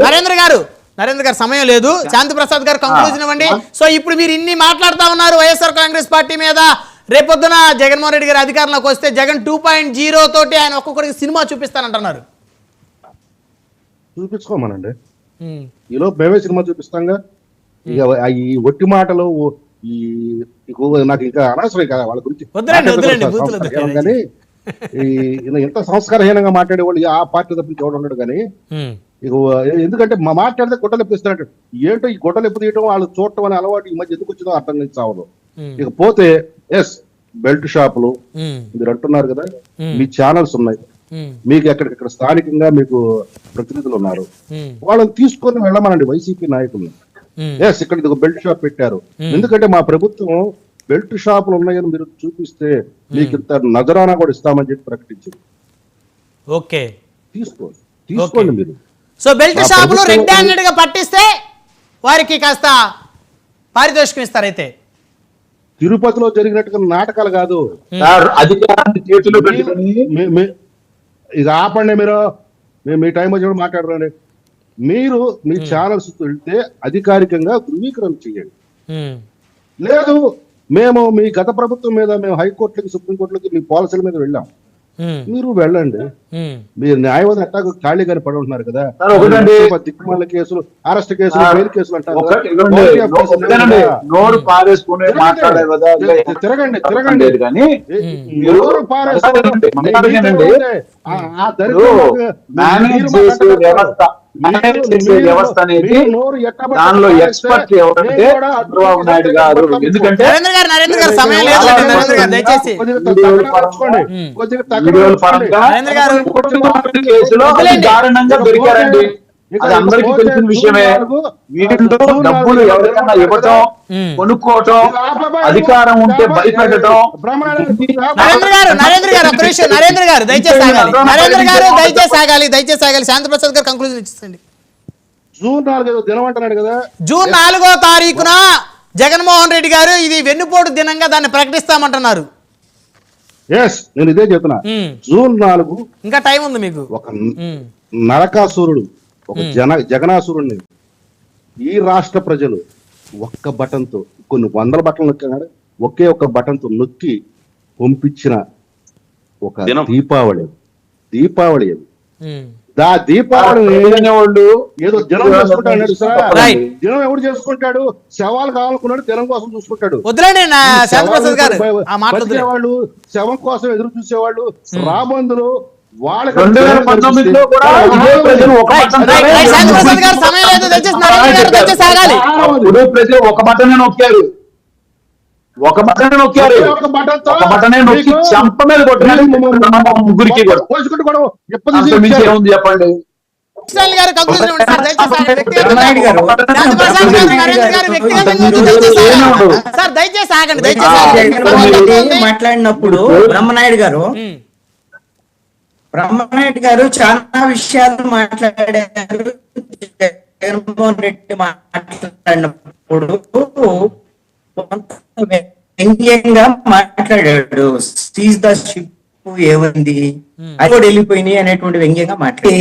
నరేంద్ర గారు సమయం లేదు. శాంతి ప్రసాద్ గారు కంక్లూజన్ ఇవ్వండి. సో ఇప్పుడు మీరు ఇన్ని మాట్లాడుతా ఉన్నారు వైఎస్ఆర్ కాంగ్రెస్ పార్టీ మీద. రేపొద్దున జగన్మోహన్ రెడ్డి గారు అధికారంలోకి వస్తే జగన్ 2.0 తోటి ఆయన ఒక్కొక్కడికి సినిమా చూపిస్తానంటున్నారు. చూపించుకోమనండి, ఈలో మేమే సినిమా చూపిస్తాంగా. ఇక ఈ ఒట్టి మాటలు నాకు ఇంకా అనవసరం కదా వాళ్ళ గురించి. కానీ ఎంత సంస్కారహీనంగా మాట్లాడేవాళ్ళు ఆ పార్టీ తప్పించి ఎవడు ఉన్నాడు. కానీ ఇక ఎందుకంటే మాట్లాడితే గుడ్డలు ఎప్పిస్తున్నాడు. ఏంటో ఈ గుడ్డలు ఎప్పు తీయటం వాళ్ళు చూడటం అనే అలవాటు ఈ మధ్య ఎందుకు వచ్చిందో అర్థం కావదు. ఇక పోతే ఎస్ బెల్ట్ షాపులు మీరు అంటున్నారు కదా, మీ ఛానల్స్ ఉన్నాయి, మీకు ఎక్కడికక్కడ స్థానికంగా మీకు ప్రతినిధులు ఉన్నారు, వాళ్ళని తీసుకొని వెళ్ళమనండి వైసీపీ నాయకుల్ని. ఎస్ ఇక్కడ ఇది ఒక బెల్ట్ షాప్ పెట్టారు, ఎందుకంటే మా ప్రభుత్వం బెల్ట్ షాపులు ఉన్నాయని మీరు చూపిస్తే మీకు ఇంత నజరానా కూడా ఇస్తామని చెప్పి ప్రకటించింది. ఓకే, తీసుకోండి మీరు. సో బెల్ట్ షాపులు రెడ్ హ్యాండెడ్ గా పట్టిస్తే వారికి కాస్త పారితోషికం ఇస్తారైతే. తిరుపతిలో జరిగినట్టుగా నాటకాలు కాదు. ఇక ఆపండి మీరు, మీ టైం వచ్చినప్పుడు మాట్లాడరండి. మీరు మీ ఛానల్స్ వెళ్తే అధికారికంగా ధృవీకరణ చేయండి. లేదు మేము మీ గత ప్రభుత్వం మీద మేము హైకోర్టులకి సుప్రీంకోర్టులకి మీ పాలసీల మీద వెళ్ళాం, మీరు వెళ్ళండి. మీరు న్యాయవాది అట్టాకు ఖాళీగానే పడి ఉంటున్నారు కదా, దిక్కుమాల కేసులు, అరెస్ట్ కేసులు, బెయిల్ కేసులు అంటారు. తిరగండి వ్యవస్థ అనేది దానిలో ఎక్స్పర్ట్ ఎవరంటే చంద్రబాబు నాయుడు గారు. ఎందుకంటే కేసులో దారుణంగా దొరికారండి, అది అందరికీ తెలిసిన విషయమే. వీటిలో డబ్బులు ఎవరికన్నా ఇవ్వటం, కొనుక్కోవటం, అధికారం ఉంటే భయపెట్టడం. దయచేసి శాంతి ప్రసాద్ గారు కంక్లూజన్ ఇచ్చేయండి. జూన్ 4వ తారీఖున జగన్మోహన్ రెడ్డి గారు ఇది వెన్నుపోటు దినంగా దాన్ని ప్రకటిస్తామంటున్నారు. నేను ఇదే చెప్తున్నా. జూన్ 4 ఇంకా టైం ఉంది మీకు. ఒక నరకాసురుడు, ఒక జగనాసురుడిని ఈ రాష్ట్ర ప్రజలు ఒక్క బటన్తో, కొన్ని వందల బటన్లు నొక్కినాడు, ఒకే ఒక్క బటన్తో నొక్కి పంపించిన ఒక దీపావళి అది. దీపావళి వాళ్ళు ఏదో జనం చేసుకుంటాడు, జనం ఎవడు చేసుకుంటాడు, శవాలు కావాలనుకున్నాడు, జనం కోసం చూసుకుంటాడు. వాళ్ళు శవం కోసం ఎదురు చూసేవాళ్ళు, రాబందులు వాళ్ళ 2019లో కూడా ప్రజలు ఒక బటన్ నొక్కారు, ఒక బటనే నొక్కి చెంప మీద కొట్టారు ముగ్గురికి కూడా. ఏముంది చెప్పండి. మాట్లాడినప్పుడు బ్రహ్మనాయుడు గారు చాలా విషయాలు మాట్లాడారు. జగన్మోహన్ రెడ్డి మాట్లాడినప్పుడు వ్యంగ్యంగా మాట్లాడాడు. సీజ్ ద షిప్ ఏమైంది, అది కూడా వెళ్ళిపోయినాయి అనేటువంటి వ్యంగ్యంగా మాట్లాడి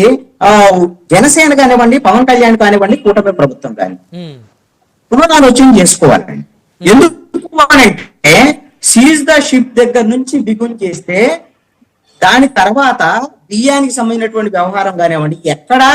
జనసేన కానివ్వండి, పవన్ కళ్యాణ్ కానివ్వండి, కూటమి ప్రభుత్వం కానీ పునరాలోచన చేసుకోవాలండి. ఎందుకు అంటే సీజ్ ద షిప్ దగ్గర నుంచి బిగున్ చేస్తే దాని తర్వాత బియ్యానికి సంబంధించినటువంటి వ్యవహారం కానివ్వండి, ఎక్కడా